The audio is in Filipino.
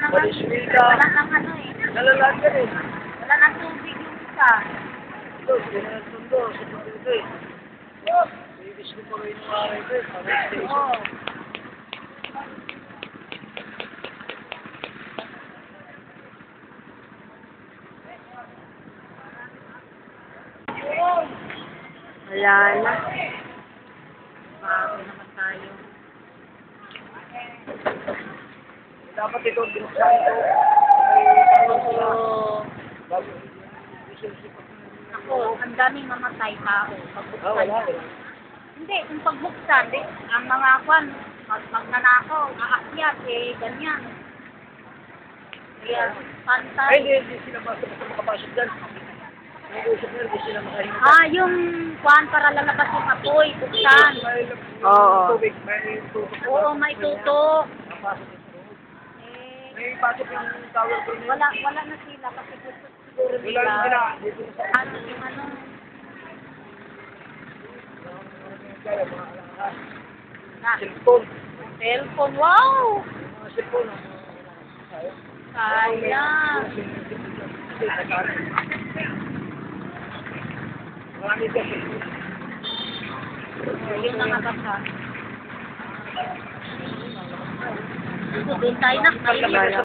nang Valenzuela. wala nang ano eh. Nalalag ka rin. Wala nang tubig yung isa. Ito, pinasundo sa pagkuto eh. Bibis ko pa rin yung aray ko eh. Para station. Oo. Wala na. Bago naman tayo. Dapat ito, binuksan ito. Ay, parang sila. Oo. Bago. Ako, ang daming mamatay tao. Pagbuksan. Wala eh. Hindi, yung pagbuksan, ang mga kwan, magnanakaw, aakyat, eh, ganyan. Kaya, Ay, pantay. hindi sila makapasok dyan. Nag-uusap na, hindi sila makahinga. Ah, yung kwan para lalabas yung apoy, buksan. Oo. Tubig, may tutok. Oo, may tutok. Napasok yung tutok. Eh, May pasok yung tower ko niya. wala na sila kasi gusto siguro Wala yung sila. nila. Dito sa Ano, yung ano, kaya mga alakas. na, Cellphone. cellphone, wow! Mga cellphone. Sayang. Marami kasi. Yung nakabasa. Doon tayo na,